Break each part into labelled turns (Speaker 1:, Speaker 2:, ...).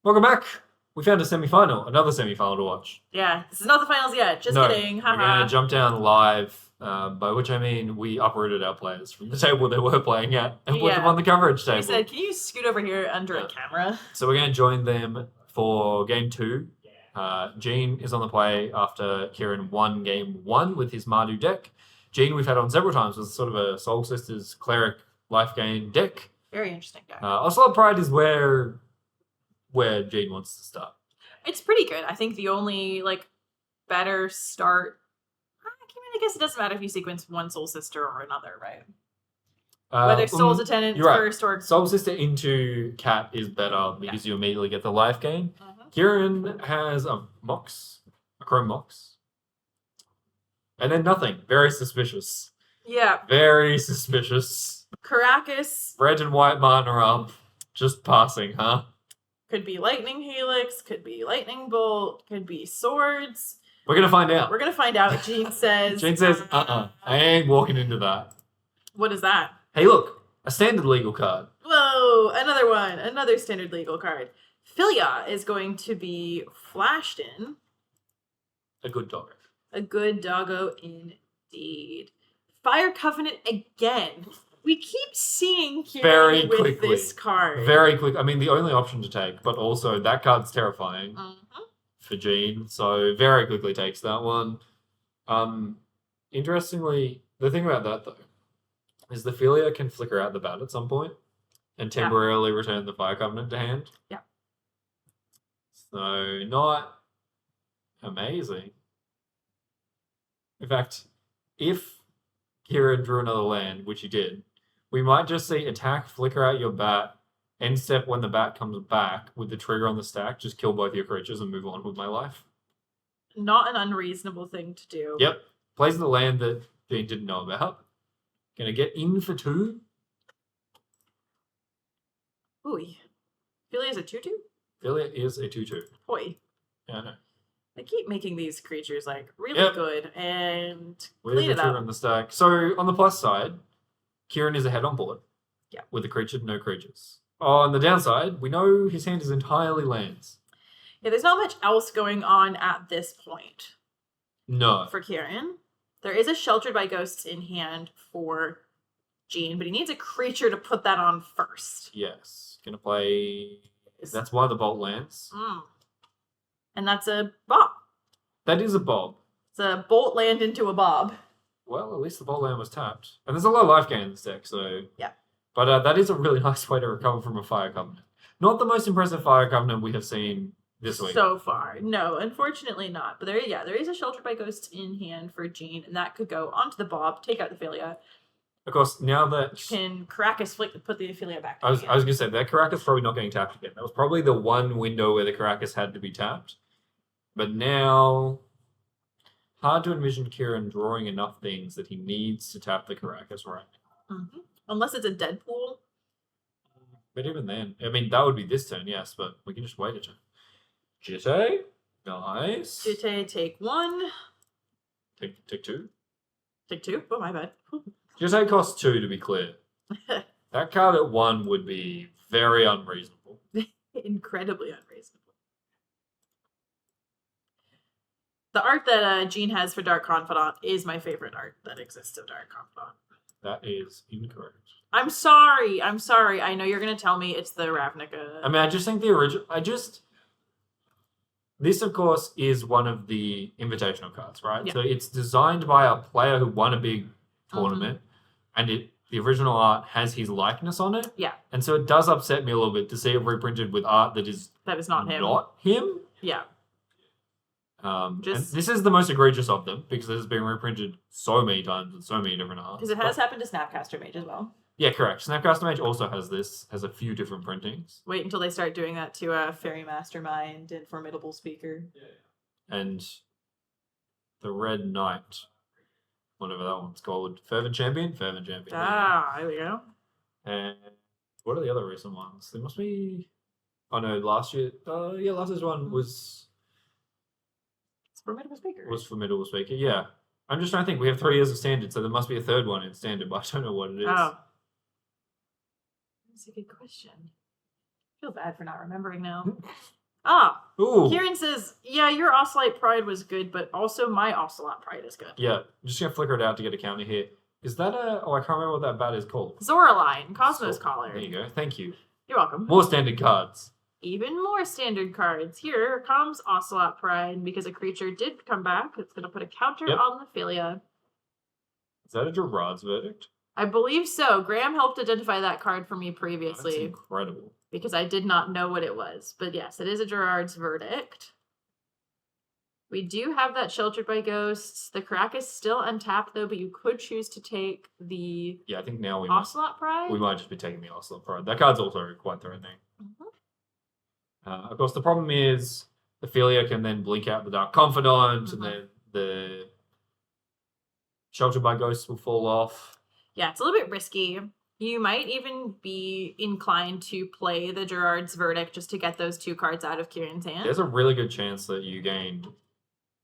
Speaker 1: Welcome back. We found a semi-final, another semi-final to watch.
Speaker 2: Yeah, this is not the finals yet. Just
Speaker 1: No,
Speaker 2: kidding.
Speaker 1: we're going to jump down live, by which I mean we uprooted our players from the table they were playing at and put them
Speaker 2: Yeah.
Speaker 1: on the coverage table.
Speaker 2: We said, can you scoot over here under a camera?
Speaker 1: So we're going to join them for game 2. Gene is on the play after Kieran won game 1 with his Mardu deck. Gene we've had on several times with sort of a Soul Sisters cleric life gain deck.
Speaker 2: Very interesting deck.
Speaker 1: Oslo Pride is where Gene wants to start.
Speaker 2: It's pretty good. I think the only better start. I guess it doesn't matter if you sequence one Soul Sister or another, right? Whether Soul's Attendant first or
Speaker 1: Soul Sister into Cat is better because you immediately get the life gain. Kieran has a Mox, a Chrome Mox, and then nothing. Very suspicious.
Speaker 2: Yeah.
Speaker 1: Very suspicious.
Speaker 2: Caracas.
Speaker 1: Red and white mana up, just passing, huh?
Speaker 2: Could be Lightning Helix, could be Lightning Bolt, could be Swords.
Speaker 1: We're going to find out.
Speaker 2: We're going to find out. Gene says...
Speaker 1: I ain't walking into that.
Speaker 2: What is that?
Speaker 1: Hey, look. A standard legal card.
Speaker 2: Whoa, another one. Another standard legal card. Philia is going to be flashed in.
Speaker 1: A good doggo.
Speaker 2: A good doggo indeed. Fire Covenant again. We keep seeing
Speaker 1: very
Speaker 2: with
Speaker 1: quickly
Speaker 2: this card.
Speaker 1: Very quick. I mean, the only option to take, but also that card's terrifying for Gene. So very quickly takes that one. Interestingly, the thing about that though is the Philia can flicker out the bat at some point and temporarily return the Fire Covenant to hand.
Speaker 2: Yeah.
Speaker 1: So not amazing. In fact, if Kieran drew another land, which he did, we might just see attack, flicker out your bat, end step when the bat comes back with the trigger on the stack, just kill both your creatures and move on with my life.
Speaker 2: Not an unreasonable thing to do.
Speaker 1: Yep. Plays the land that Dean didn't know about. Gonna get in for 2.
Speaker 2: Ooh. Philia is a 2/2?
Speaker 1: Philia is a 2/2.
Speaker 2: Boy.
Speaker 1: Yeah, I know.
Speaker 2: They keep making these creatures really good and
Speaker 1: with the trigger on the stack. So on the plus side, Kieran is ahead on board.
Speaker 2: Yeah.
Speaker 1: With a creature, no creatures. On the downside, we know his hand is entirely lands.
Speaker 2: Yeah, there's not much else going on at this point.
Speaker 1: No.
Speaker 2: For Kieran. There is a Sheltered by Ghosts in hand for Gene, but he needs a creature to put that on first.
Speaker 1: Yes. Gonna play... That's why the Bolt lands.
Speaker 2: And that's a Bob.
Speaker 1: That is a Bob.
Speaker 2: It's a Bolt land into a Bob.
Speaker 1: Well, at least the Bolt land was tapped. And there's a lot of life gain in this deck, so...
Speaker 2: Yeah.
Speaker 1: But that is a really nice way to recover from a Fire Covenant. Not the most impressive Fire Covenant we have seen this week.
Speaker 2: So far. No, unfortunately not. But there is a Sheltered by Ghosts in hand for Gene, and that could go onto the Bob, take out the Philia.
Speaker 1: Of course, now that...
Speaker 2: You can Caracas flick put the Philia back.
Speaker 1: I was going to say, that Caracas probably not getting tapped again. That was probably the one window where the Caracas had to be tapped. But now... Hard to envision Kieran drawing enough things that he needs to tap the Caracas right now.
Speaker 2: Unless it's a Deadpool.
Speaker 1: But even then, I mean, that would be this turn, yes, but we can just wait a turn. Jitte? Nice.
Speaker 2: Jitte, take 1.
Speaker 1: Take 2?
Speaker 2: Take 2? Oh, my bad.
Speaker 1: Jitte costs 2 to be clear. That card at 1 would be very unreasonable.
Speaker 2: Incredibly unreasonable. The art that Gene has for Dark Confidant is my favorite art that exists of Dark Confidant.
Speaker 1: That is incorrect.
Speaker 2: I'm sorry. I know you're going to tell me it's the Ravnica.
Speaker 1: I mean, I just think the original... This, of course, is one of the invitational cards, right?
Speaker 2: Yeah.
Speaker 1: So it's designed by a player who won a big tournament, and the original art has his likeness on it.
Speaker 2: Yeah.
Speaker 1: And so it does upset me a little bit to see it reprinted with art that is
Speaker 2: not him.
Speaker 1: Not him.
Speaker 2: Yeah.
Speaker 1: And this is the most egregious of them because it has been reprinted so many times with so many different arts.
Speaker 2: Because it has happened to Snapcaster Mage as well.
Speaker 1: Yeah, correct. Snapcaster Mage also has a few different printings.
Speaker 2: Wait until they start doing that to Fairy Mastermind and Formidable Speaker.
Speaker 1: Yeah. And the Red Knight, whatever that one's called. Fervent Champion? Fervent Champion.
Speaker 2: There we go.
Speaker 1: And what are the other recent ones? There must be... Oh no, last year... last year's one was...
Speaker 2: Formidable Speaker.
Speaker 1: Was Formidable Speaker, yeah. I'm just trying to think. We have 3 years of Standard, so there must be a third one in Standard, but I don't know what it is.
Speaker 2: Oh. That's a good question. feel bad for not remembering now.
Speaker 1: Ooh.
Speaker 2: Kieran says, yeah, your Ocelot Pride was good, but also my Ocelot Pride is good.
Speaker 1: Yeah, I'm just gonna flicker it out to get a counter here. Is that a... Oh, I can't remember what that bat is called.
Speaker 2: Zoraline, Cosmos Collar.
Speaker 1: There you go. Thank you.
Speaker 2: You're welcome.
Speaker 1: More standard cards.
Speaker 2: Even more standard cards. Here comes Ocelot Pride. Because a creature did come back, it's going to put a counter on the Philia.
Speaker 1: Is that a Gerard's Verdict?
Speaker 2: I believe so. Graham helped identify that card for me previously.
Speaker 1: That's incredible.
Speaker 2: Because I did not know what it was. But yes, it is a Gerard's Verdict. We do have that Sheltered by Ghosts. The Crack is still untapped, though, but you could choose to take the
Speaker 1: I think now
Speaker 2: Ocelot Pride.
Speaker 1: We might just be taking the Ocelot Pride. That card's also quite threatening. Of course, the problem is Ophelia can then blink out the Dark Confidant, and then the Sheltered by Ghosts will fall off.
Speaker 2: Yeah, it's a little bit risky. You might even be inclined to play the Gerard's Verdict just to get those 2 cards out of Kieran's hand.
Speaker 1: There's a really good chance that you gained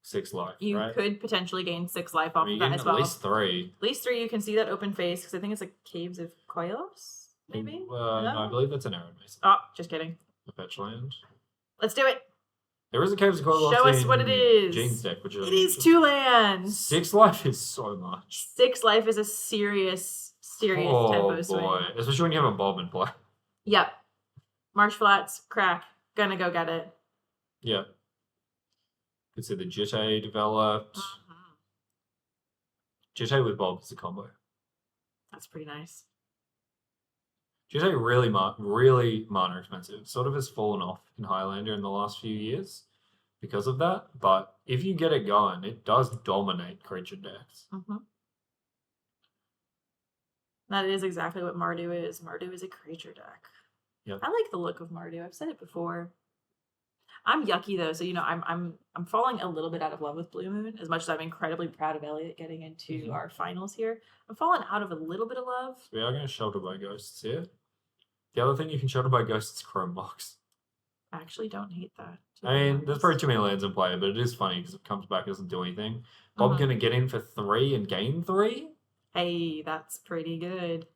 Speaker 1: 6 life,
Speaker 2: You
Speaker 1: right?
Speaker 2: could potentially gain 6 life off of that as well.
Speaker 1: At least 3.
Speaker 2: At least 3, you can see that open face, because I think it's like Caves of Koilos, maybe?
Speaker 1: No, I believe that's an Aaron Mason.
Speaker 2: Oh, just kidding.
Speaker 1: A fetch land.
Speaker 2: Let's do it.
Speaker 1: There is a Caves of Koilos.
Speaker 2: Show us what it is.
Speaker 1: Jean's deck, which is...
Speaker 2: It is 2 lands.
Speaker 1: 6 life is so much.
Speaker 2: 6 life is a serious tempo swing.
Speaker 1: Oh boy. Especially when you have a Bob in play.
Speaker 2: Yep. Marsh Flats, Crack. Gonna go get it.
Speaker 1: Yeah. Could see the Jitte developed. Jitte with Bob is a combo.
Speaker 2: That's pretty nice.
Speaker 1: Jitte really mana expensive. Sort of has fallen off in Highlander in the last few years because of that. But if you get it going, it does dominate creature decks.
Speaker 2: That is exactly what Mardu is. Mardu is a creature deck.
Speaker 1: Yep.
Speaker 2: I like the look of Mardu. I've said it before. I'm yucky though, so I'm falling a little bit out of love with Blue Moon. As much as I'm incredibly proud of Elliot getting into our finals here, I'm falling out of a little bit of love.
Speaker 1: We are going to Shelter by Ghosts here. The other thing you can Shelter by Ghosts is Chrome Box.
Speaker 2: I actually don't hate that.
Speaker 1: I mean, there's probably too many lands in play, but it is funny because it comes back and doesn't do anything. Bob's going to get in for 3 and gain 3.
Speaker 2: Hey, that's pretty good.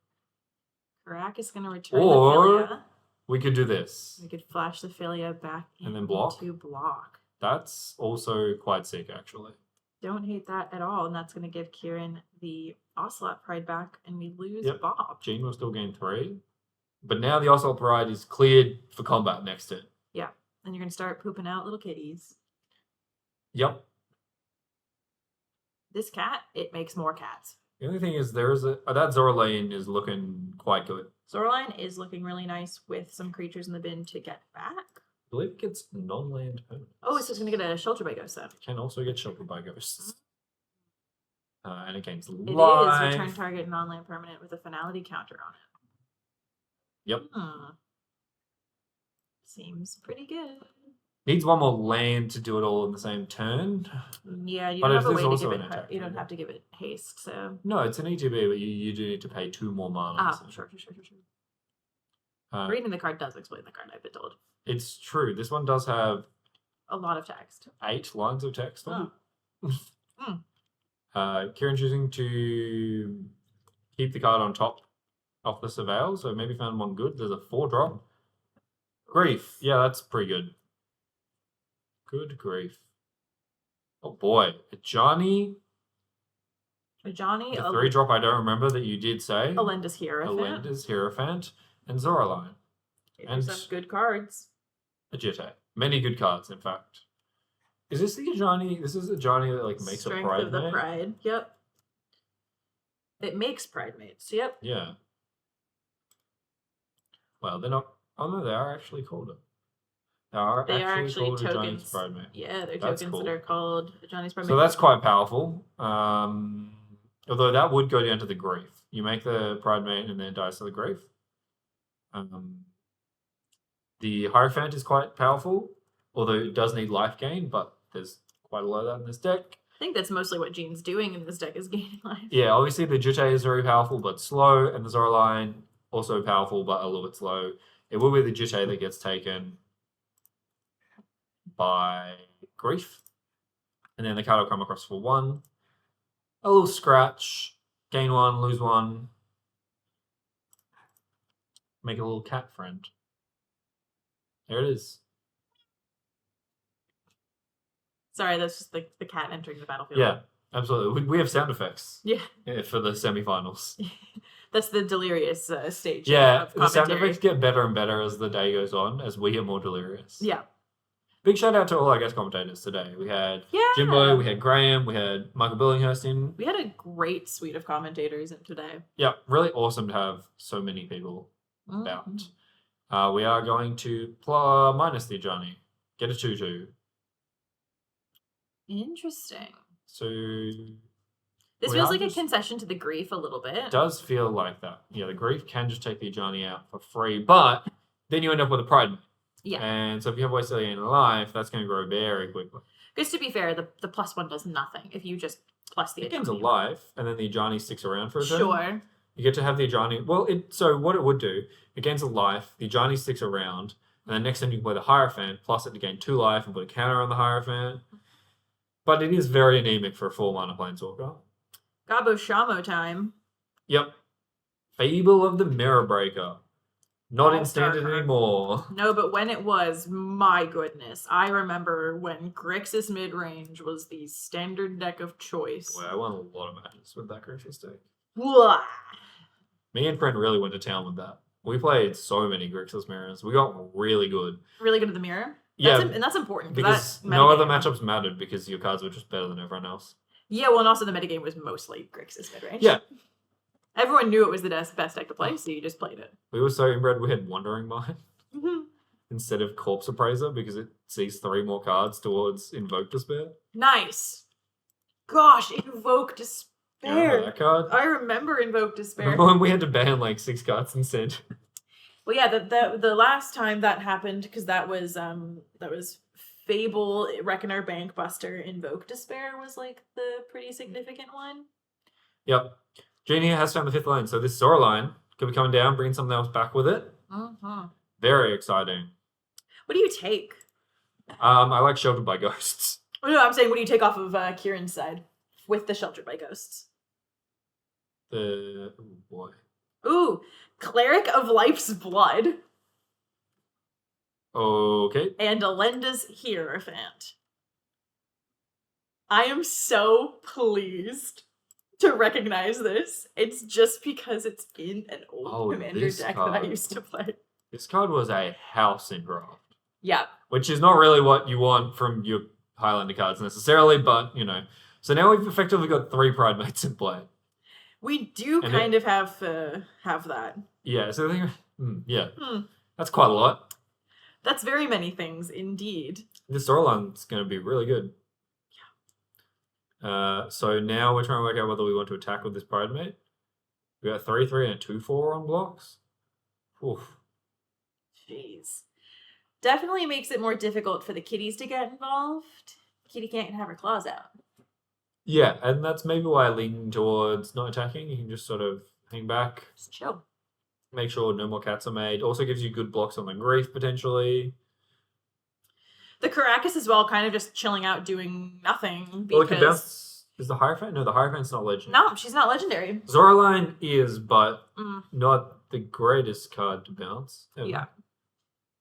Speaker 2: Crack is going to return
Speaker 1: or
Speaker 2: the Philia.
Speaker 1: We could do this.
Speaker 2: We could flash the Philia back
Speaker 1: and then block.
Speaker 2: into block.
Speaker 1: That's also quite sick, actually.
Speaker 2: Don't hate that at all, and that's going to give Kieran the Ocelot Pride back, and we lose Bob.
Speaker 1: Jean will still gain 3. But now the Ocelot Pride is cleared for combat next turn.
Speaker 2: Yeah, and you're going to start pooping out little kitties.
Speaker 1: Yep.
Speaker 2: This cat, it makes more cats.
Speaker 1: The only thing is there is that Zoraline is looking quite good.
Speaker 2: Zoraline is looking really nice with some creatures in the bin to get back.
Speaker 1: I believe it gets non-land permanents.
Speaker 2: Oh, it's just going to get a Shelter by Ghost, though.
Speaker 1: It can also get Sheltered by Ghosts. And it gains life.
Speaker 2: It is return target non-land permanent with a finality counter on it.
Speaker 1: Yep.
Speaker 2: Seems pretty good.
Speaker 1: Needs one more land to do it all in the same turn.
Speaker 2: Yeah, you don't have a way to give it. You don't have to give it haste. So
Speaker 1: no, it's an ETB, but you do need to pay 2 more mana.
Speaker 2: So. Sure. Reading the card does explain the card, I've been told.
Speaker 1: It's true. This one does have
Speaker 2: a lot of text.
Speaker 1: 8 lines of text on it. Kieran choosing to keep the card on top of the Surveil, so maybe found one good. There's a 4-drop. Grief. Yeah, that's pretty good. Good grief. Oh boy. A Johnny.
Speaker 2: The
Speaker 1: 3-drop I don't remember that you did say.
Speaker 2: Alenda's
Speaker 1: Hierophant. And Zoraline.
Speaker 2: And some good cards.
Speaker 1: A Jitte. Many good cards, in fact. Is this the Ajani? This is the Ajani that like makes
Speaker 2: Strength
Speaker 1: a pride
Speaker 2: of the
Speaker 1: mate?
Speaker 2: Pride. Yep. It makes pride mates. Yep.
Speaker 1: Yeah. Well, they're not. Oh no, they are actually called it. They are actually called
Speaker 2: tokens.
Speaker 1: Ajani's pride mate.
Speaker 2: Yeah, they're tokens that are called Ajani's pride mate.
Speaker 1: So that's quite powerful. Although that would go down to the grief. You make the pride mate and then it dies to the grief. The Hierophant is quite powerful, although it does need life gain, but there's quite a lot of that in this deck.
Speaker 2: I think that's mostly what Jean's doing in this deck is gaining life.
Speaker 1: Yeah, obviously the Jitte is very powerful but slow, and the Zoraline also powerful but a little bit slow. It will be the Jitte that gets taken by grief. And then the card will come across for 1. A little scratch. Gain 1, lose 1. Make a little cat friend. There it is.
Speaker 2: Sorry, that's just the cat entering the battlefield.
Speaker 1: Yeah, absolutely. We have sound effects.
Speaker 2: Yeah.
Speaker 1: For the semifinals.
Speaker 2: That's the delirious stage.
Speaker 1: Yeah,
Speaker 2: of
Speaker 1: the sound
Speaker 2: commentary.
Speaker 1: effects get better and better as the day goes on, as we get more delirious.
Speaker 2: Yeah.
Speaker 1: Big shout out to all our guest commentators today. We had Jimbo, we had Graham, we had Michael Billinghurst in.
Speaker 2: We had a great suite of commentators in today.
Speaker 1: Yeah, really awesome to have so many people about. We are going to minus the Johnny. Get a 2-2.
Speaker 2: Interesting.
Speaker 1: So
Speaker 2: this feels like a concession to the grief a little bit.
Speaker 1: It does feel like that. Yeah, the grief can just take the Johnny out for free, but then you end up with a pride.
Speaker 2: Yeah.
Speaker 1: And so if you have Wasted in life, that's going to grow very quickly.
Speaker 2: Because to be fair, the +1 does nothing if you just plus the
Speaker 1: It gains a life, and then the Johnny sticks around for a turn.
Speaker 2: Sure.
Speaker 1: You get to have the Johnny. Well, so what it would do, it gains a life, the Johnny sticks around, and then next time you can play the Hierophant, plus it to gain 2 life and put a counter on the Hierophant. But it is very anemic for a 4-mana Planeswalker.
Speaker 2: Gabo Shamo time.
Speaker 1: Yep. Fable of the Mirror Breaker. Not in standard anymore.
Speaker 2: No, but when it was, my goodness. I remember when Grixis Midrange was the standard deck of choice.
Speaker 1: Well, I won a lot of matches with that Grixis deck.
Speaker 2: Blah.
Speaker 1: Me and Friend really went to town with that. We played so many Grixis Mirrors. We got really good.
Speaker 2: Really good at the mirror?
Speaker 1: Yeah.
Speaker 2: And that's important.
Speaker 1: Because no other matchups mattered because your cards were just better than everyone else.
Speaker 2: Yeah, well, and also the metagame was mostly Grixis Midrange.
Speaker 1: Yeah.
Speaker 2: Everyone knew it was the best deck to play, so you just played it.
Speaker 1: We were so inbred we had Wandering Mind instead of Corpse Appraiser because it sees 3 more cards towards Invoke Despair.
Speaker 2: Nice. Gosh, Invoke Despair.
Speaker 1: You remember that card?
Speaker 2: I remember Invoke Despair.
Speaker 1: Remember when we had to ban like 6 cards instead?
Speaker 2: Well, yeah, the last time that happened, because that was Fable, Reckoner, Bankbuster, Invoke Despair was like the pretty significant one.
Speaker 1: Yep. Genie has found the 5th line, so this Zora line could be coming down, bringing something else back with it. Very exciting.
Speaker 2: What do you take?
Speaker 1: I like Sheltered by Ghosts.
Speaker 2: Oh, no, I'm saying what do you take off of Kieran's side with the Sheltered by Ghosts?
Speaker 1: Oh boy.
Speaker 2: Ooh, Cleric of Life's Blood.
Speaker 1: Okay.
Speaker 2: And Alenda's Hierophant. I am so pleased to recognize this. It's just because it's in an old Commander deck that I used to play.
Speaker 1: This card was a house in draft.
Speaker 2: Yeah.
Speaker 1: Which is not really what you want from your Highlander cards necessarily, but, you know. So now we've effectively got 3 Pride Mates in play.
Speaker 2: We do kind of have that.
Speaker 1: Yeah, so I think, that's quite a lot.
Speaker 2: That's very many things, indeed.
Speaker 1: This storyline's going to be really good. So now we're trying to work out whether we want to attack with this Pride Mate. We got 3/3 and a 2/4 on blocks. Oof.
Speaker 2: Jeez. Definitely makes it more difficult for the kitties to get involved. Kitty can't have her claws out.
Speaker 1: Yeah, and that's maybe why I lean towards not attacking. You can just sort of hang back.
Speaker 2: Just chill.
Speaker 1: Make sure no more cats are made. Also gives you good blocks on the grief, potentially.
Speaker 2: The Caracas as well, kind of just chilling out, doing nothing. Because...
Speaker 1: Well, it can bounce. Is the Hierophant? No, the Hierophant's not legendary.
Speaker 2: No, she's not legendary.
Speaker 1: Zoraline is, but not the greatest card to bounce.
Speaker 2: Yeah.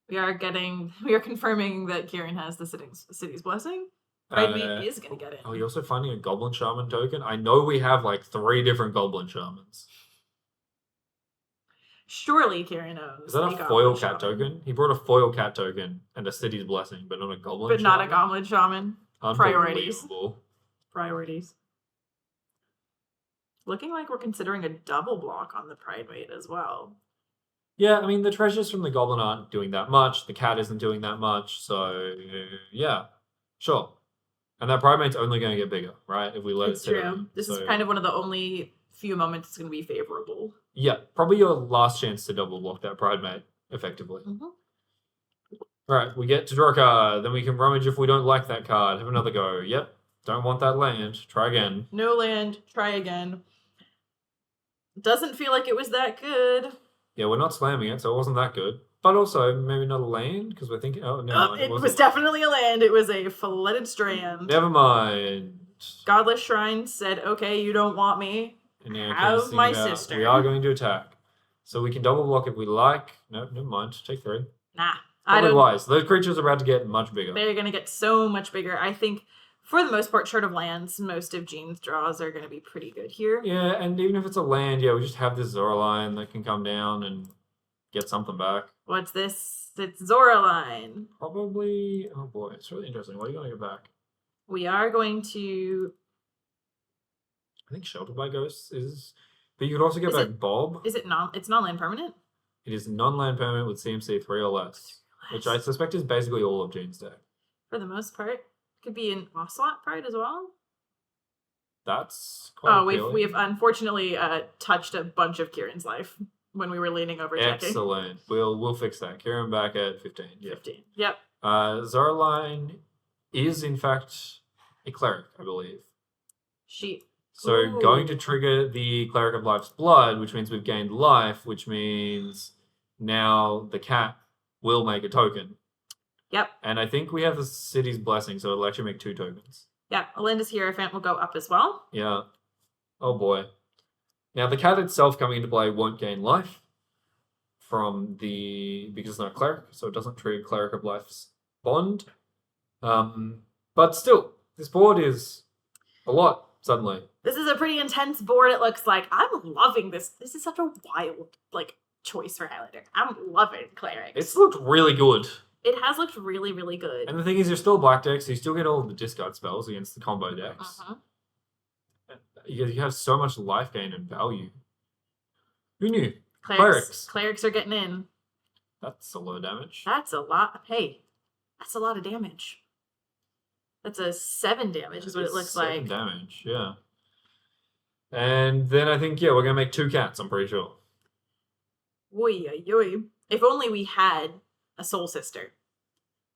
Speaker 2: We are confirming that Kieran has the City's Blessing. Pride Mate is going to get it.
Speaker 1: Oh, you're also finding a Goblin Shaman token? I know we have like 3 different Goblin Shamans.
Speaker 2: Surely Kieran knows.
Speaker 1: Is that a foil cat token? He brought a foil cat token and a City's Blessing, but not a Goblin Shaman?
Speaker 2: But not a Goblin Shaman. Priorities. Priorities. Looking like we're considering a double block on the Pride Mate as well.
Speaker 1: Yeah, I mean, the treasures from the Goblin aren't doing that much. The cat isn't doing that much. So, yeah, sure. And that Pride Mate's only going to get bigger, right? If we let it sit.
Speaker 2: It's true. This is kind of one of the only few moments it's going to be favorable.
Speaker 1: Yeah, probably your last chance to double block that Pride Mate, effectively. Alright, we get to draw a card. Then we can rummage if we don't like that card. Have another go. Yep. Don't want that land. Try again.
Speaker 2: No land. Try again. Doesn't feel like it was that good.
Speaker 1: Yeah, we're not slamming it, so it wasn't that good. But also, maybe not a land, because we're thinking... Oh, no.
Speaker 2: It was definitely a land. It was a Flooded Strand.
Speaker 1: Never mind.
Speaker 2: Godless Shrine said, okay, you don't want me.
Speaker 1: And now
Speaker 2: have my sister.
Speaker 1: We are going to attack. So we can double block if we like. No, never mind. Take 3.
Speaker 2: Nah.
Speaker 1: Probably wise. Those creatures are about to get much bigger.
Speaker 2: They're going to get so much bigger. I think, for the most part, short of lands, most of Jean's draws are going to be pretty good here.
Speaker 1: Yeah, and even if it's a land, we just have this Zoraline that can come down and get something back.
Speaker 2: What's this? It's Zoraline.
Speaker 1: Probably. Oh boy, it's really interesting. What are you going to get back?
Speaker 2: We are going to.
Speaker 1: I think Sheltered by Ghosts is. But you could also get back Bob.
Speaker 2: Is it non? It's non-land permanent.
Speaker 1: It is non-land permanent with CMC 3 or less, which I suspect is basically all of Jean's deck.
Speaker 2: For the most part, could be an Ocelot Pride as well.
Speaker 1: That's quite
Speaker 2: appealing. We have unfortunately touched a bunch of Kieran's life when we were leaning over checking.
Speaker 1: Excellent. We'll fix that. Kieran back at 15. Yeah.
Speaker 2: 15. Yep.
Speaker 1: Zoraline is in fact a cleric, I believe. So going to trigger the Cleric of Life's Blood, which means we've gained life, which means now the cat will make a token.
Speaker 2: Yep.
Speaker 1: And I think we have the City's Blessing, so it'll actually make 2 tokens.
Speaker 2: Yeah, Alinda's Hierophant will go up as well.
Speaker 1: Yeah. Oh boy. Now the cat itself coming into play won't gain life because it's not a cleric, so it doesn't trigger Cleric of Life's bond. But still, this board is a lot suddenly.
Speaker 2: This is a pretty intense board, it looks like. I'm loving this. This is such a wild, choice for Highlander. I'm loving clerics.
Speaker 1: It's looked really good.
Speaker 2: It has looked really, really good.
Speaker 1: And the thing is, you're still black deck, so you still get all of the discard spells against the combo decks. You have so much life gain and value. Who knew?
Speaker 2: Clerics are getting in.
Speaker 1: That's a lot of damage.
Speaker 2: That's a lot. Hey, that's a lot of damage. That's a 7 damage is what it looks like.
Speaker 1: 7 damage, yeah. And then I think, we're going to make 2 cats, I'm pretty sure.
Speaker 2: Oy, oy, oy. If only we had a Soul Sister.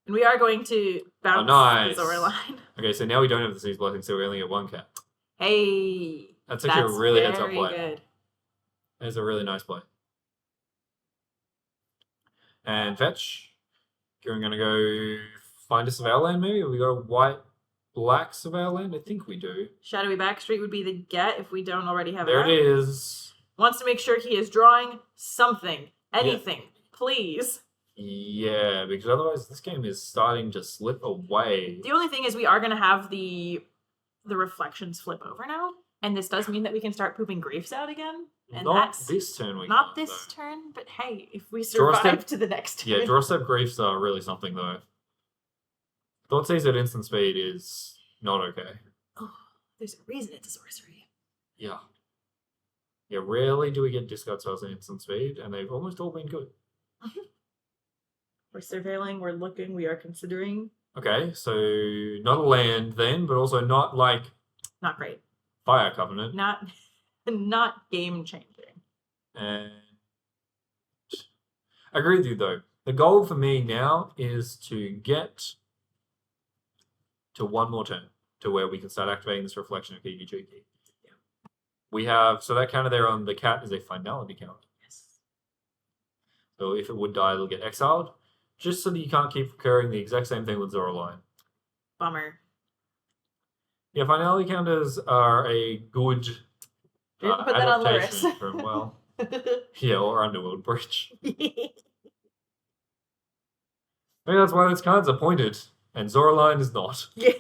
Speaker 2: And we are going to bounce the Zoraline.
Speaker 1: Okay, so now we don't have the City's Blessing, so we only get 1 cat.
Speaker 2: Hey.
Speaker 1: That's actually a really heads-up play.
Speaker 2: Good.
Speaker 1: That's a really nice play. And fetch. Kieran going to go find a Surveil land, maybe? Have we got a white-black Surveil land? I think we do.
Speaker 2: Shadowy Backstreet would be the get if we don't already have
Speaker 1: there it is.
Speaker 2: Wants to make sure he is drawing something. Anything. Please.
Speaker 1: Yeah, because otherwise this game is starting to slip away.
Speaker 2: The only thing is we are going to have the reflections flip over now. And this does mean that we can start pooping griefs out again. And
Speaker 1: not this turn.
Speaker 2: Not this turn, but hey, if we survive to the next turn.
Speaker 1: Yeah, draw step griefs are really something though. Thoughtseize at instant speed is not okay.
Speaker 2: Oh, there's a reason it's a sorcery.
Speaker 1: Yeah. Yeah, rarely do we get discard spells at instant speed, and they've almost all been good.
Speaker 2: We're surveilling, we're looking, we are considering.
Speaker 1: Okay, so not a land then, but also not
Speaker 2: not great.
Speaker 1: Fire Covenant.
Speaker 2: Not game changing.
Speaker 1: And I agree with you though. The goal for me now is to get to 1 more turn to where we can start activating this reflection of Kiki Chiki. Yeah. We have, so that counter there on the cat is a finality counter.
Speaker 2: Yes.
Speaker 1: So if it would die, it'll get exiled. Just so that you can't keep recurring the exact same thing with Zoraline.
Speaker 2: Bummer.
Speaker 1: Yeah, finality counters are a good
Speaker 2: put that on
Speaker 1: adaptation from, or Underworld Breach. Maybe that's why those cards are pointed, and Zoraline is not.
Speaker 2: Yeah,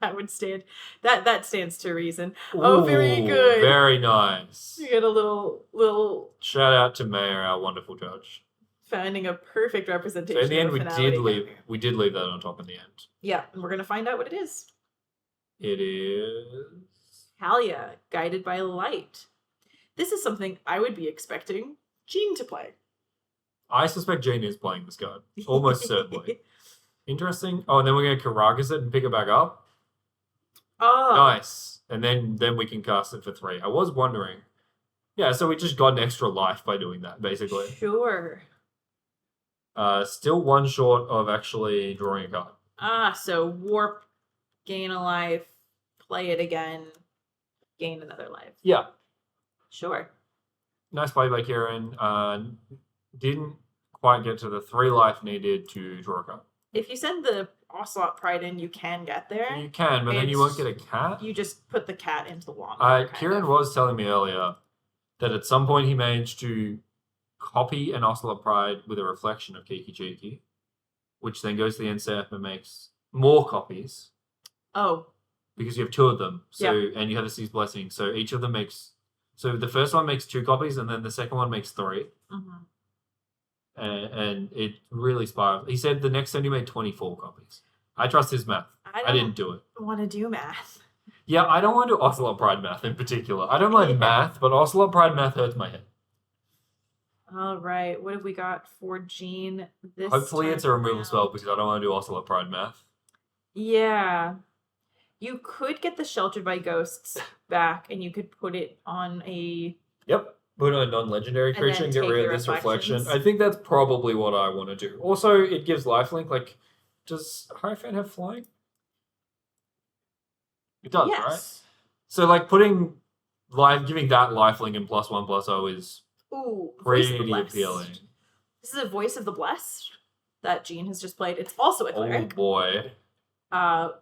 Speaker 2: that would stand. That stands to reason. Ooh, very good.
Speaker 1: Very nice.
Speaker 2: You get a little.
Speaker 1: Shout out to Mayor, our wonderful judge.
Speaker 2: Finding a perfect representation.
Speaker 1: So in the end, we did leave that on top in the end.
Speaker 2: Yeah, and we're gonna find out what it is.
Speaker 1: It is
Speaker 2: Halia, Guided by Light. This is something I would be expecting Jean to play.
Speaker 1: I suspect Jean is playing this card. Almost certainly. Interesting. Oh, and then we're going to Karagas it and pick it back up.
Speaker 2: Oh.
Speaker 1: Nice. And then we can cast it for 3. I was wondering. Yeah, so we just got an extra life by doing that, basically.
Speaker 2: Sure.
Speaker 1: Still 1 short of actually drawing a card.
Speaker 2: So warp, gain a life, play it again, gain another life.
Speaker 1: Yeah.
Speaker 2: Sure.
Speaker 1: Nice play by Kieran. Didn't quite get to the 3 life needed to draw a card.
Speaker 2: If you send the Ocelot Pride in, you can get there.
Speaker 1: You can, but then you won't get a cat.
Speaker 2: You just put the cat into the wand.
Speaker 1: Kieran was telling me earlier that at some point he managed to copy an Ocelot Pride with a reflection of Kiki Chiki. which then goes to the end step and makes more copies
Speaker 2: Oh,
Speaker 1: because you have two of them. So
Speaker 2: Yep.
Speaker 1: and you have the Sea's Blessing. So each of them makes. So the first one makes 2 copies, and then the second one makes 3.
Speaker 2: mhm.
Speaker 1: And it really spiraled. He said the next time he made 24 copies. I trust his math. I didn't do it.
Speaker 2: want to do math.
Speaker 1: Yeah, I don't want to do Ocelot Pride math in particular. I don't mind math, but Ocelot Pride math hurts my head.
Speaker 2: All right, what have we got for Jean this
Speaker 1: Hopefully
Speaker 2: time
Speaker 1: it's a removal
Speaker 2: around?
Speaker 1: spell because I don't want to do Ocelot Pride math.
Speaker 2: Yeah. You could get the Sheltered by Ghosts back, and you could put it on a...
Speaker 1: Yep. Put on a non-legendary
Speaker 2: And
Speaker 1: creature
Speaker 2: then
Speaker 1: and get
Speaker 2: take
Speaker 1: rid
Speaker 2: the
Speaker 1: of this reflection.
Speaker 2: reflections.
Speaker 1: I think that's probably what I want to do. Also, it gives lifelink. Like, does Hierophant have flying? It does, right?
Speaker 2: Yes.
Speaker 1: So, like, giving that lifelink and +1/+0 is
Speaker 2: Ooh, Voice of the
Speaker 1: pretty
Speaker 2: Blessed.
Speaker 1: appealing.
Speaker 2: This is a Voice of the Blessed that Jean has just played. It's also a
Speaker 1: Oh
Speaker 2: cleric.
Speaker 1: boy.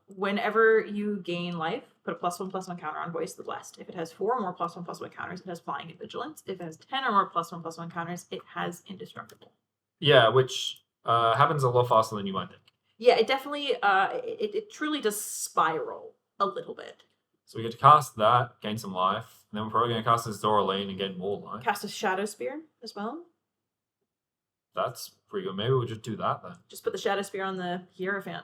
Speaker 2: Whenever you gain life, put a +1/+1 counter on Voice of the Blessed. If it has 4 or more +1/+1 counters, it has Flying and Vigilance. If it has 10 or more +1/+1 counters, it has Indestructible.
Speaker 1: Yeah, which happens a lot faster than you might think.
Speaker 2: Yeah, it definitely, it truly does spiral a little bit.
Speaker 1: So we get to cast that, gain some life, and then we're probably going to cast this Doraline and get more life.
Speaker 2: Cast a Shadow Spear as well.
Speaker 1: That's pretty good. Maybe we'll just do that then.
Speaker 2: Just put the Shadow Spear on the Hierophant.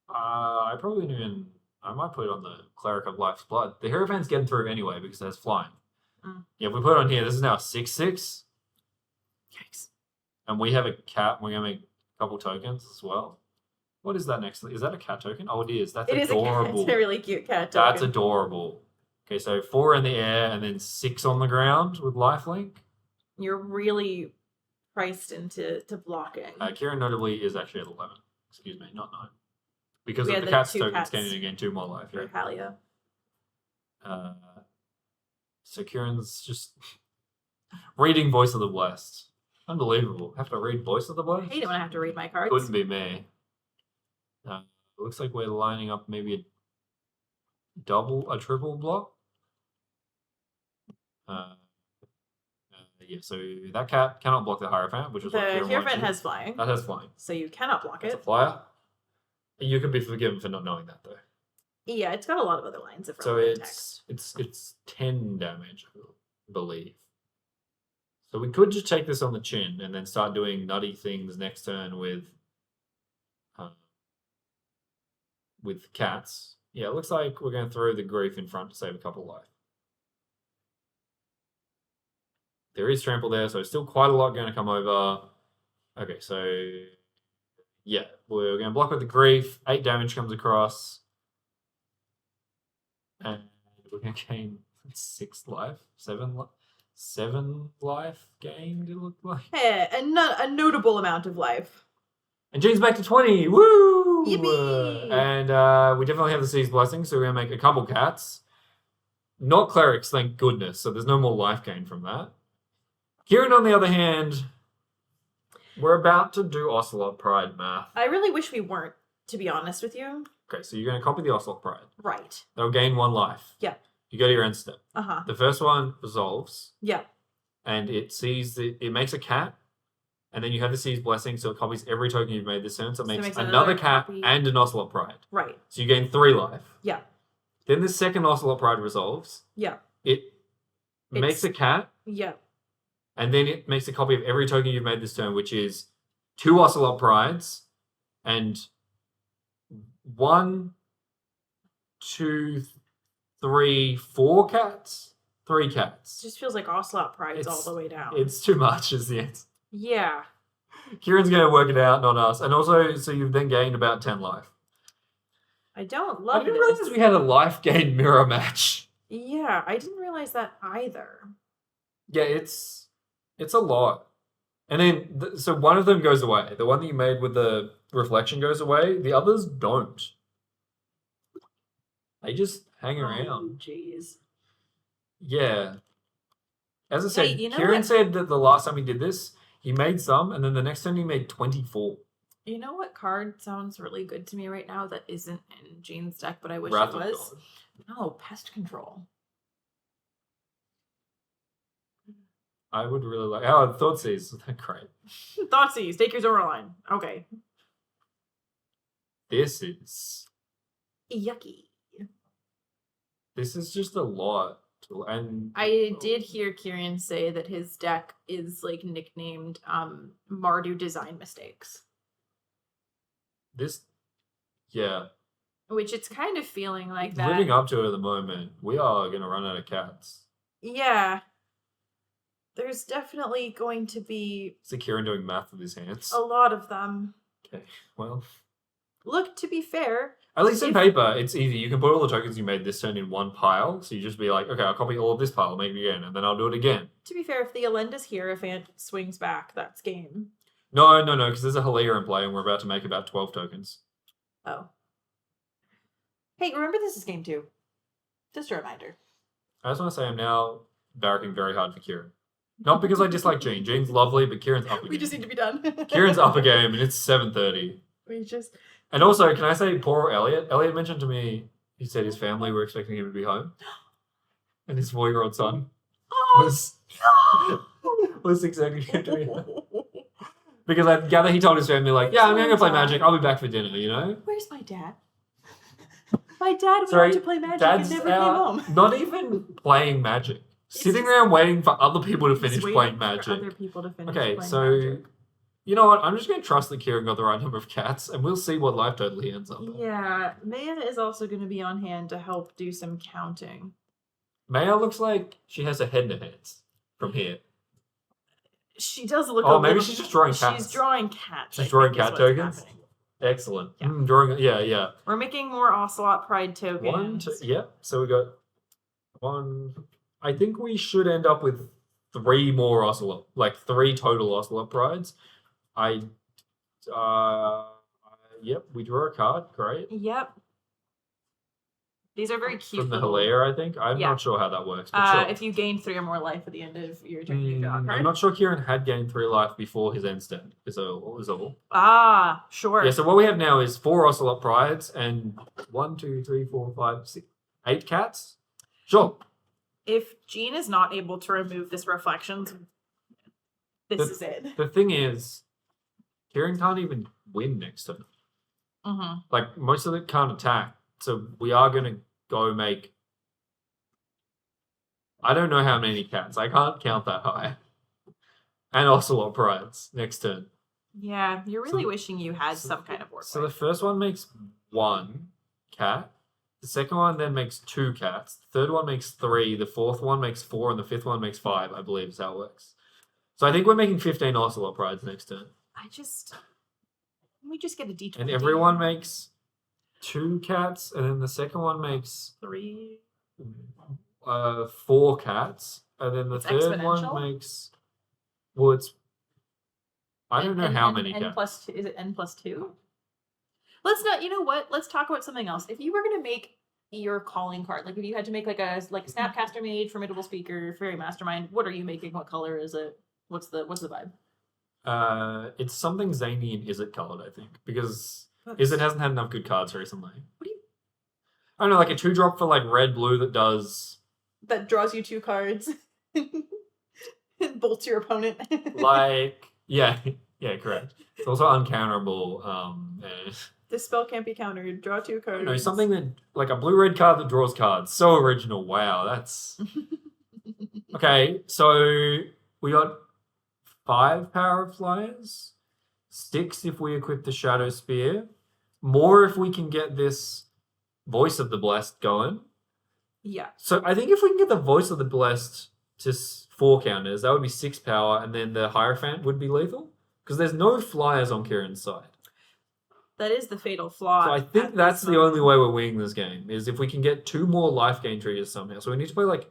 Speaker 1: I probably didn't even... I might put it on the Cleric of Life's Blood. The Hierophant's getting through anyway because it has flying.
Speaker 2: Mm.
Speaker 1: Yeah, if we put it on here, this is now 6/6.
Speaker 2: Yikes.
Speaker 1: And we have a cat. We're going to make a couple tokens as well. What is that next? Is that a cat token? Oh, it is. That's adorable.
Speaker 2: It's a really cute cat token.
Speaker 1: That's adorable. Okay, so 4 in the air and then 6 on the ground with lifelink.
Speaker 2: You're really priced into blocking.
Speaker 1: Kieran notably is actually at 11. Excuse me, not 9. Because
Speaker 2: We
Speaker 1: of
Speaker 2: had
Speaker 1: the
Speaker 2: the
Speaker 1: cat's
Speaker 2: 2
Speaker 1: tokens
Speaker 2: cats
Speaker 1: gaining again 2 more life.
Speaker 2: for
Speaker 1: Yeah.
Speaker 2: Halia.
Speaker 1: So Kieran's just reading Voice of the Blessed. Unbelievable. Have to read Voice of the
Speaker 2: I
Speaker 1: Blessed?
Speaker 2: hate it when I have to read my cards.
Speaker 1: Couldn't be me. It looks like we're lining up maybe a triple block. Yeah, so that cat cannot block the Hierophant, which is what
Speaker 2: The
Speaker 1: Kieran
Speaker 2: Hierophant
Speaker 1: wanted.
Speaker 2: has flying,
Speaker 1: That has flying.
Speaker 2: so you cannot block
Speaker 1: It's a
Speaker 2: it.
Speaker 1: flyer. You can be forgiven for not knowing that though.
Speaker 2: Yeah, it's got a lot of other lines of
Speaker 1: So
Speaker 2: relevant text.
Speaker 1: it's 10 damage, I believe. So we could just take this on the chin and then start doing nutty things next turn with cats. Yeah, it looks like we're going to throw the Grief in front to save a couple life. There is trample there, so still quite a lot going to come over. Okay, so yeah, we're going to block with the Grief. 8 damage comes across. And we're going to gain 6 life. 7 life gained, it looked like.
Speaker 2: Yeah, a notable amount of life.
Speaker 1: And Jean's back to 20. Woo!
Speaker 2: Yippee!
Speaker 1: And we definitely have the Sea's Blessing, so we're going to make a couple cats. Not clerics, thank goodness. So there's no more life gain from that. Kieran, on the other hand, we're about to do Ocelot Pride math.
Speaker 2: I really wish we weren't, to be honest with you.
Speaker 1: Okay, so you're going to copy the Ocelot Pride.
Speaker 2: Right.
Speaker 1: They'll gain 1 life.
Speaker 2: Yeah.
Speaker 1: You go to your end step.
Speaker 2: Uh-huh.
Speaker 1: The first one resolves.
Speaker 2: Yeah.
Speaker 1: And it makes a cat. And then you have the Sea's Blessing, so it copies every token you've made this turn. So it makes another cat
Speaker 2: copy.
Speaker 1: and an Ocelot Pride.
Speaker 2: Right.
Speaker 1: So you gain 3 life.
Speaker 2: Yeah.
Speaker 1: Then the second Ocelot Pride resolves.
Speaker 2: Yeah.
Speaker 1: It makes a cat.
Speaker 2: Yeah.
Speaker 1: And then it makes a copy of every token you've made this turn, which is 2 Ocelot Prides and 1, 2, 3, 4 cats. 3 cats.
Speaker 2: It just feels like Ocelot Pride's all the way down.
Speaker 1: It's too much, is the answer.
Speaker 2: Yeah.
Speaker 1: Kieran's going to work it out, not us. And also, so you've then gained about 10 life.
Speaker 2: I don't
Speaker 1: I
Speaker 2: love
Speaker 1: didn't
Speaker 2: this.
Speaker 1: realize we had a life gain mirror match.
Speaker 2: Yeah, I didn't realize that either.
Speaker 1: Yeah, it's a lot. And then, so one of them goes away. The one that you made with the reflection goes away. The others don't. They just hang around.
Speaker 2: Jeez.
Speaker 1: Yeah. As I said,
Speaker 2: Hey, you know
Speaker 1: Kieran
Speaker 2: what?
Speaker 1: said that the last time he did this, he made some, and then the next time he made 24.
Speaker 2: You know what card sounds really good to me right now that isn't in Jean's deck, but I wish
Speaker 1: Wrath
Speaker 2: it
Speaker 1: of
Speaker 2: was?
Speaker 1: God.
Speaker 2: No, Pest Control.
Speaker 1: I would really like... Oh, Thoughtseize. Great.
Speaker 2: Thoughtseize, take your Zora line. Okay.
Speaker 1: This is
Speaker 2: Yucky.
Speaker 1: just a lot. And
Speaker 2: I did hear Kieran say that his deck is like nicknamed Mardu Design Mistakes.
Speaker 1: this, yeah,
Speaker 2: Which it's kind of feeling like that.
Speaker 1: living up to it at the moment. We are going to run out of cats.
Speaker 2: Yeah. There's definitely going to be
Speaker 1: Is Kieran doing math with his hands?
Speaker 2: a lot of them.
Speaker 1: Okay, well.
Speaker 2: Look, to be fair,
Speaker 1: At least in paper, it's easy. You can put all the tokens you made this turn in one pile. So you just be like, okay, I'll copy all of this pile, make it again, and then I'll do it again.
Speaker 2: to be fair, if the Alenda's Hierophant swings back, that's game.
Speaker 1: No, because there's a Highlander in play and we're about to make about 12 tokens.
Speaker 2: Oh. Hey, remember this is game 2. Just a reminder.
Speaker 1: I just want to say I'm now barracking very hard for Kieran. Not because I dislike Jean. Jean's lovely, but Kieran's up a game.
Speaker 2: We just need to be done.
Speaker 1: Kieran's up a game and it's 7:30.
Speaker 2: We just...
Speaker 1: And also, can I say poor Elliot? Elliot mentioned to me, he said his family were expecting him to be home. And his 4-year-old son was expecting him to be home. Because I gather he told his family, like, yeah, I'm going to go play Magic. I'll be back for dinner, you know?
Speaker 2: Where's my dad? My dad went out to play Magic and never came home.
Speaker 1: Not even playing Magic. Sitting around waiting for other people to finish playing Magic.
Speaker 2: Other people to finish
Speaker 1: Okay,
Speaker 2: playing
Speaker 1: so
Speaker 2: Magic.
Speaker 1: you know what? I'm just going to trust that Kieran got the right number of cats, and we'll see what life total he ends up at.
Speaker 2: Yeah, Maya is also going to be on hand to help do some counting.
Speaker 1: Maya looks like she has a head in her hands from here.
Speaker 2: She does look.
Speaker 1: Oh, maybe she's just drawing cats.
Speaker 2: She's drawing cats.
Speaker 1: She's drawing cat tokens.
Speaker 2: Happening.
Speaker 1: Excellent.
Speaker 2: Yeah.
Speaker 1: Drawing. Yeah.
Speaker 2: We're making more Ocelot Pride tokens.
Speaker 1: 1, 2. Yeah. So we got 1. I think we should end up with 3 more Ocelot, like 3 total Ocelot Prides. Yep. We draw a card. Great.
Speaker 2: Yep. These are very cute.
Speaker 1: From the
Speaker 2: little...
Speaker 1: Hilaire, I think. I'm not sure how that works. But sure.
Speaker 2: If you gain 3 or more life at the end of your turn, you draw a card.
Speaker 1: I'm not sure Kieran had gained 3 life before his end step. Is all.
Speaker 2: Ah, sure.
Speaker 1: Yeah, so what we have now is 4 Ocelot Prides and 1, 2, 3, 4, 5, 6, 8 cats. Sure.
Speaker 2: If Jean is not able to remove this reflections, this is it.
Speaker 1: The thing is, Kieran can't even win next turn.
Speaker 2: Mm-hmm.
Speaker 1: Like, most of it can't attack. So we are going to go make... I don't know how many cats. I can't count that high. And Ocelot Prides next turn.
Speaker 2: Yeah, you're really wishing you had some kind of work.
Speaker 1: So the first one makes 1 cat. The second one then makes 2 cats. The third one makes 3. The fourth one makes 4. And the fifth one makes 5, I believe is how it works. So I think we're making 15 Ocelot Prides next turn.
Speaker 2: Let me just get a D20.
Speaker 1: And everyone makes 2 cats. And then the second one makes
Speaker 2: 3.
Speaker 1: 4 cats. And then the third one makes... Well, it's... I don't know how many cats.
Speaker 2: N plus 2, is it N plus 2? Let's not, you know what? Let's talk about something else. If you were going to make your calling card, like if you had to make like a Snapcaster Mage, Formidable Speaker, Fairy Mastermind, what are you making? What color is it? What's the vibe?
Speaker 1: It's something zany and Izzet colored, I think. Because Izzet hasn't had enough good cards recently.
Speaker 2: What do you...
Speaker 1: I don't know, like a 2-drop for like red-blue that does...
Speaker 2: That draws you 2 cards. And bolts your opponent.
Speaker 1: Like... Yeah, correct. It's also uncounterable.
Speaker 2: This spell can't be countered. Draw 2 cards.
Speaker 1: No, something that... Like a blue-red card that draws cards. So original. Wow, that's... Okay, so we got 5 Power of Flyers. 6 if we equip the Shadow Spear. More if we can get this Voice of the Blessed going.
Speaker 2: Yeah.
Speaker 1: So I think if we can get the Voice of the Blessed to 4 counters, that would be 6 power, and then the Hierophant would be lethal. Because there's no flyers on Kieran's side.
Speaker 2: That is the fatal flaw.
Speaker 1: So I think that's the only way we're winning this game, is if we can get 2 more life gain triggers somehow. So we need to play like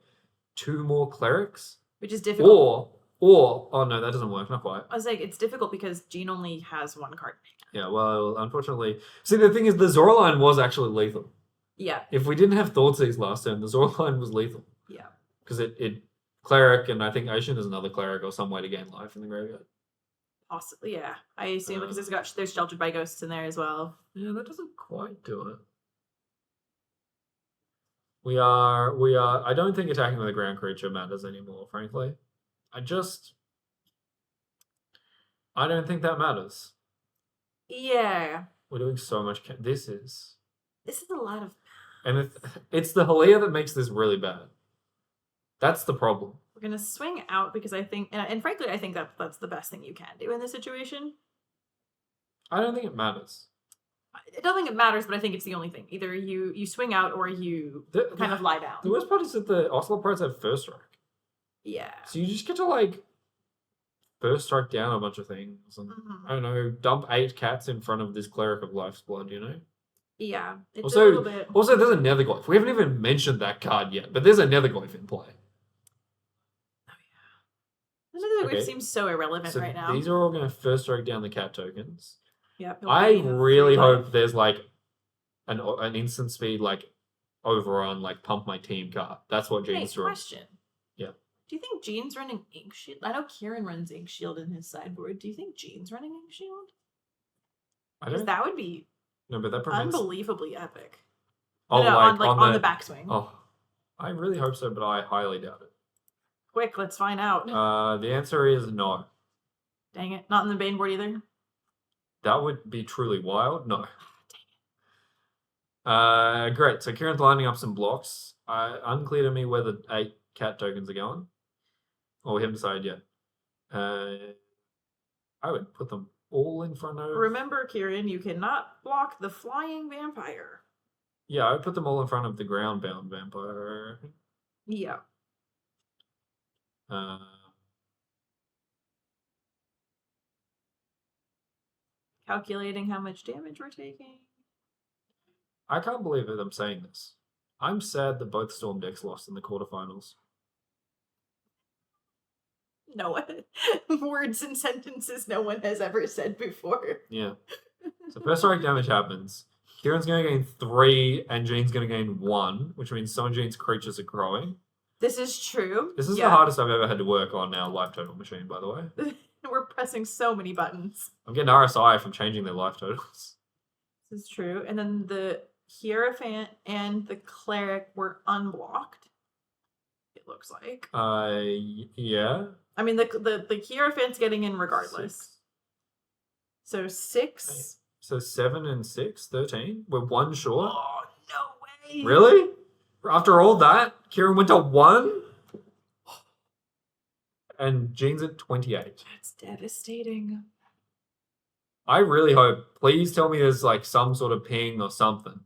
Speaker 1: 2 more clerics.
Speaker 2: Which is difficult.
Speaker 1: Or oh no, that doesn't work, not quite.
Speaker 2: I was like, it's difficult because Jean only has 1 card.
Speaker 1: Yeah, well, unfortunately. See, the thing is, the Zoraline was actually lethal.
Speaker 2: Yeah.
Speaker 1: If we didn't have Thoughtseize last turn, the Zoraline was lethal.
Speaker 2: Yeah.
Speaker 1: Because it cleric, and I think I assume there's another cleric or some way to gain life in the graveyard.
Speaker 2: Possibly, yeah. I assume because there's Sheltered by Ghosts in there as well.
Speaker 1: Yeah, that doesn't quite do it. We are. I don't think attacking with a ground creature matters anymore, frankly. I don't think that matters.
Speaker 2: Yeah.
Speaker 1: We're doing so much. This is
Speaker 2: a lot of.
Speaker 1: and it's the Halia that makes this really bad. That's the problem.
Speaker 2: We're gonna swing out because I think, and frankly, I think that's the best thing you can do in this situation.
Speaker 1: I don't think it matters.
Speaker 2: I don't think it matters, but I think it's the only thing. Either you swing out or you kind of lie down.
Speaker 1: The worst part is that the Ocelot Pirates have first strike.
Speaker 2: Yeah.
Speaker 1: So you just get to like first strike down a bunch of things. And I don't know, dump 8 cats in front of this Cleric of Life's Blood, you know?
Speaker 2: Yeah. It's
Speaker 1: Also,
Speaker 2: a little bit.
Speaker 1: Also, there's a Netherglyph. We haven't even mentioned that card yet, but there's a Netherglyph in play.
Speaker 2: The Netherglyph seems so irrelevant right now.
Speaker 1: These are all going to first strike down the cat tokens.
Speaker 2: Yeah.
Speaker 1: I really hope there's like an instant speed like overrun like pump my team card. That's what Jean's doing.
Speaker 2: Question.
Speaker 1: Yeah.
Speaker 2: Do you think Jean's running Ink Shield? I know Kieran runs Ink Shield in his sideboard. Do you think Jean's running Ink Shield? Because that would be
Speaker 1: but that prevents
Speaker 2: unbelievably epic.
Speaker 1: Oh,
Speaker 2: no, on the backswing.
Speaker 1: Oh, I really hope so, but I highly doubt it.
Speaker 2: Quick, let's find out.
Speaker 1: The answer is no.
Speaker 2: Dang it. Not in the Bane board either?
Speaker 1: That would be truly wild. No. Great. So Kieran's lining up some blocks. Unclear to me where the 8 cat tokens are going. Or we haven't decided yet. I would put them all in front of...
Speaker 2: Remember, Kieran, you cannot block the flying vampire.
Speaker 1: Yeah, I would put them all in front of the ground-bound vampire.
Speaker 2: Yeah. Calculating how much damage we're taking.
Speaker 1: I can't believe that I'm saying this. I'm sad that both Storm decks lost in the quarterfinals.
Speaker 2: No one. Words and sentences no one has ever said before.
Speaker 1: Yeah. So first strike damage happens. Kieran's going to gain 3 and Jean's going to gain 1, which means some of Jean's creatures are growing.
Speaker 2: This is true.
Speaker 1: This is the hardest I've ever had to work on our life total machine, by the way.
Speaker 2: We're pressing so many buttons.
Speaker 1: I'm getting RSI from changing their life totals.
Speaker 2: This is true. And then the Hierophant and the Cleric were unblocked. It looks like.
Speaker 1: Yeah.
Speaker 2: I mean, the Hierophant's getting in regardless.
Speaker 1: 6.
Speaker 2: So 6.
Speaker 1: So 7 and 6, 13. We're 1 short.
Speaker 2: Oh, no way.
Speaker 1: Really? After all that, Kieran went to 1? And Jean's at 28.
Speaker 2: That's devastating.
Speaker 1: I really hope. Please tell me there's like some sort of ping or something.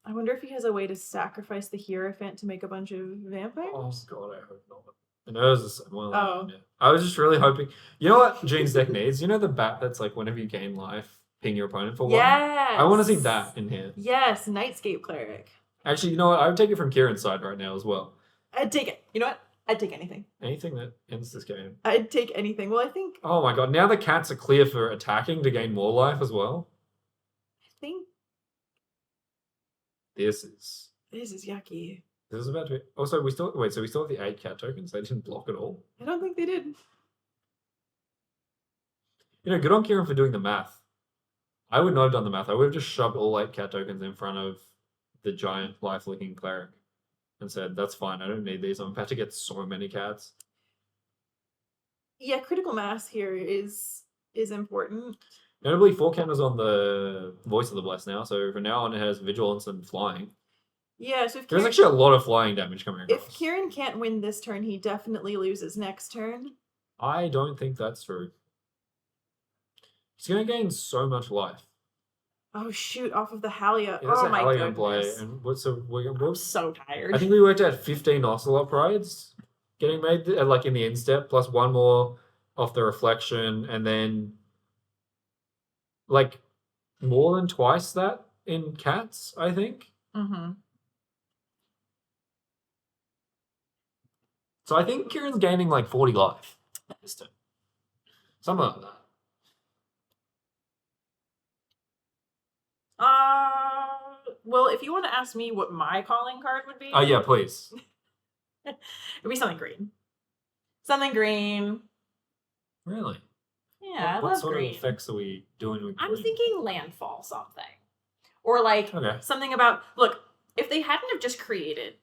Speaker 2: I wonder if he has a way to sacrifice the Hierophant to make a bunch of vampires?
Speaker 1: Oh, God, I hope not. And hers is well.
Speaker 2: Oh.
Speaker 1: Yeah. I was just really hoping. You know what Jean's deck needs? You know the bat that's like whenever you gain life, ping your opponent for 1?
Speaker 2: Yes.
Speaker 1: I want to see that in here.
Speaker 2: Yes, Nightscape Cleric.
Speaker 1: Actually, you know what? I would take it from Kieran's side right now as well.
Speaker 2: I'd take it. You know what? I'd take anything.
Speaker 1: Anything that ends this game.
Speaker 2: I'd take anything. Well, I think...
Speaker 1: Oh my God, now the cats are clear for attacking to gain more life as well.
Speaker 2: I think...
Speaker 1: This is
Speaker 2: yucky.
Speaker 1: This is about to be... Also, we still... Wait, so we still have the 8 cat tokens? They didn't block at all?
Speaker 2: I don't think they did.
Speaker 1: You know, good on Kieran for doing the math. I would not have done the math. I would have just shoved all 8 cat tokens in front of the giant life-licking cleric and said, that's fine, I don't need these. I'm about to get so many cats.
Speaker 2: Yeah, critical mass here is important.
Speaker 1: Notably, 4 counters on the Voice of the Blessed now, so from now on it has Vigilance and Flying.
Speaker 2: Yeah, so if
Speaker 1: There's actually a lot of flying damage coming across.
Speaker 2: If Kieran can't win this turn, he definitely loses next turn.
Speaker 1: I don't think that's true. He's going to gain so much life.
Speaker 2: Oh shoot! Off of the Halia.
Speaker 1: Yeah,
Speaker 2: oh my goodness!
Speaker 1: Play. And
Speaker 2: I'm so tired.
Speaker 1: I think we worked out 15 Ocelot Prides getting made, like in the instep, plus 1 more off the reflection, and then like more than twice that in cats, I think.
Speaker 2: Mm-hmm.
Speaker 1: So I think Kieran's gaining like 40 life this turn. Something like that.
Speaker 2: Well, if you want to ask me what my calling card would be...
Speaker 1: Oh, yeah, please.
Speaker 2: It'd be something green. Something green.
Speaker 1: Really?
Speaker 2: Yeah,
Speaker 1: what
Speaker 2: I love
Speaker 1: sort
Speaker 2: green.
Speaker 1: of effects are we doing with green?
Speaker 2: I'm thinking landfall something. Or like something about... Look, if they hadn't have just created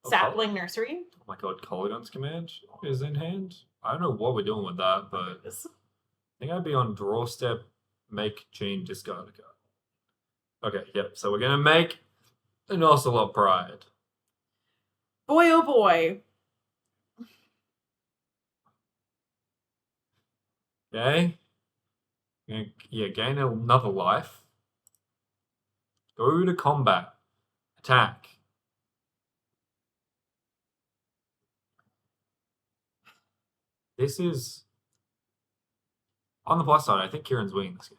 Speaker 2: Sapling Nursery...
Speaker 1: Oh my God, Colligon's command is in hand? I don't know what we're doing with that, but I think I'd be on draw step, make Jean discard a card. Okay, yep. So we're gonna make an Ocelot Pride.
Speaker 2: Boy, oh boy.
Speaker 1: Okay. Yeah, gain another life. Go to combat. Attack. This is on the plus side. I think Kieran's winning this game.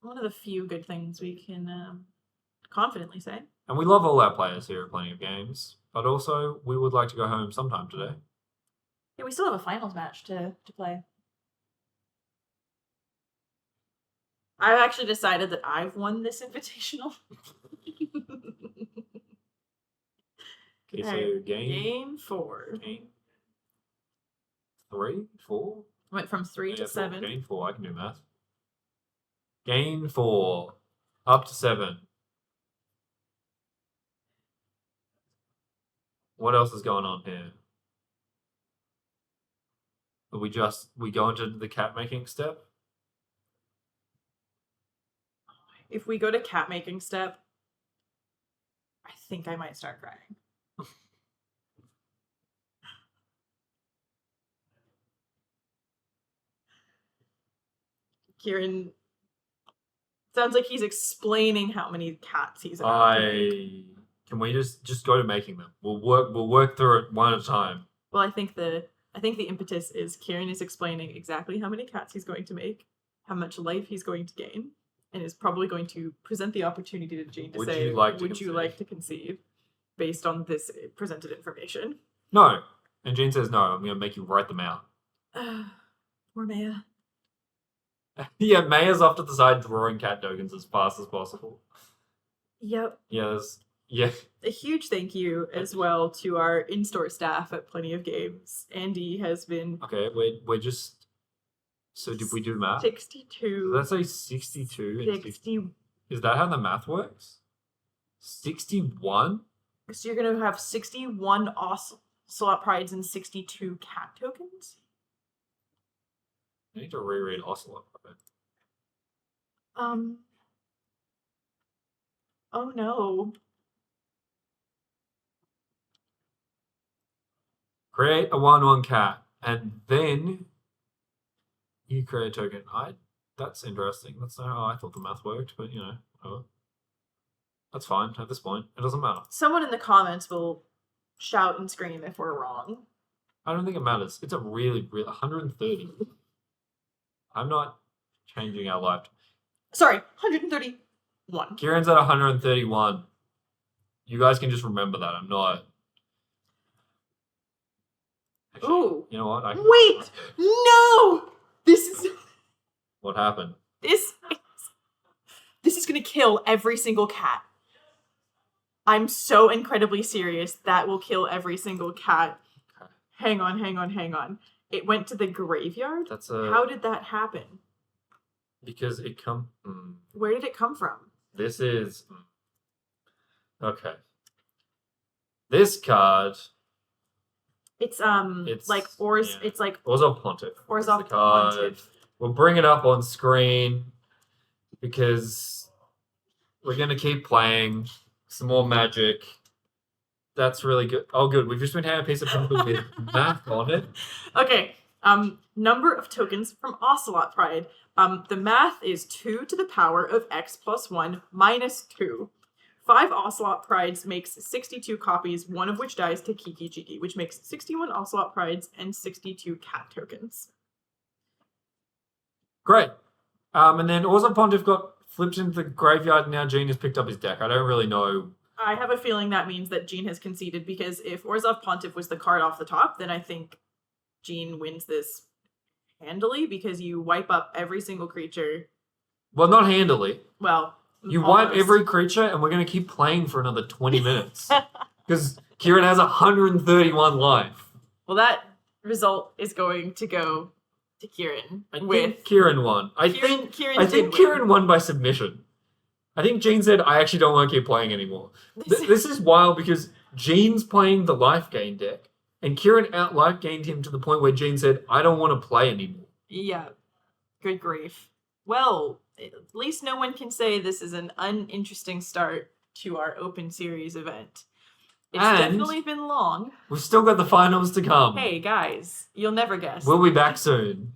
Speaker 2: One of the few good things we can confidently say.
Speaker 1: And we love all our players here at Plenty of Games, but also we would like to go home sometime today.
Speaker 2: Yeah, we still have a finals match to play. I've actually decided that I've won this invitational.
Speaker 1: Okay, so
Speaker 2: Alright,
Speaker 1: game
Speaker 2: Game 4.
Speaker 1: Game 3, 4?
Speaker 2: Went from 3 to 7.
Speaker 1: Game 4, I can do math. Game 4, up to 7. What else is going on here? We go into the cat making step?
Speaker 2: If we go to cat making step, I think I might start crying. Kieran sounds like he's explaining how many cats he's about to make.
Speaker 1: Can we just go to making them? We'll work through it one at a time.
Speaker 2: Well, I think the impetus is Kieran is explaining exactly how many cats he's going to make, how much life he's going to gain, and is probably going to present the opportunity to Jane to
Speaker 1: Would
Speaker 2: say,
Speaker 1: you like to
Speaker 2: would
Speaker 1: conceive?
Speaker 2: you like to conceive based on this presented information?
Speaker 1: No. And Jean says no, I'm gonna make you write them out.
Speaker 2: Poor Maya.
Speaker 1: Yeah, Maya's off to the side drawing cat tokens as fast as possible.
Speaker 2: Yep.
Speaker 1: Yes. Yeah.
Speaker 2: A huge thank you as well to our in-store staff at Plenty of Games. Andy has been
Speaker 1: Okay, we're just. So did we do math?
Speaker 2: 62.
Speaker 1: Let's say 62 and
Speaker 2: 60.
Speaker 1: Is that how the math works? 61?
Speaker 2: So you're going to have 61 Ocelot Prides and 62 cat tokens?
Speaker 1: I need to reread Ocelot.
Speaker 2: Oh no.
Speaker 1: Create a 1/1 cat, and then you create a token. That's interesting. That's not how I thought the math worked, but you know, whatever. That's fine at this point. It doesn't matter.
Speaker 2: Someone in the comments will shout and scream if we're wrong.
Speaker 1: I don't think it matters. It's a really 130. I'm not changing our life.
Speaker 2: Sorry, 131.
Speaker 1: Kieran's at 131. You guys can just remember that. I'm not. Actually,
Speaker 2: Ooh.
Speaker 1: you know what?
Speaker 2: Wait! No! This is
Speaker 1: What happened?
Speaker 2: this is gonna kill every single cat. I'm so incredibly serious. That will kill every single cat.
Speaker 1: Okay.
Speaker 2: Hang on. It went to the graveyard? How did that happen?
Speaker 1: Because it
Speaker 2: Where did it come from?
Speaker 1: This is okay. This card.
Speaker 2: It's like it's like
Speaker 1: Orzhov Pontiff.
Speaker 2: Orzhov
Speaker 1: card.
Speaker 2: Pontiff.
Speaker 1: We'll bring it up on screen because we're gonna keep playing some more Magic. That's really good. Oh, good. We've just been handed a piece of paper with math on it.
Speaker 2: Okay. Number of tokens from Ocelot Pride. The math is 2 to the power of x plus 1 minus 2. 5 Ocelot Prides makes 62 copies, one of which dies to Kiki Jiki, which makes 61 Ocelot Prides and 62 cat tokens.
Speaker 1: Great. And then Orzhov Pontiff got flipped into the graveyard, and now Gene has picked up his deck. I don't really know.
Speaker 2: I have a feeling that means that Gene has conceded, because if Orzhov Pontiff was the card off the top, then I think Gene wins this handily, because you wipe up every single creature.
Speaker 1: Well, not handily.
Speaker 2: Well,
Speaker 1: you
Speaker 2: almost.
Speaker 1: wipe every creature, and we're going to keep playing for another 20 minutes. Because Kieran has 131 life.
Speaker 2: Well, that result is going to go to Kieran.
Speaker 1: I think Kieran won. I think Kieran won by submission. I think Gene said, I actually don't want to keep playing anymore. This is wild because Gene's playing the life gain deck, and Kieran out life gained him to the point where Gene said, I don't want to play anymore.
Speaker 2: Yeah. Good grief. Well, at least no one can say this is an uninteresting start to our Open Series event. It's
Speaker 1: And
Speaker 2: definitely been long.
Speaker 1: we've still got the finals to come.
Speaker 2: Hey guys, you'll never guess.
Speaker 1: We'll be back soon.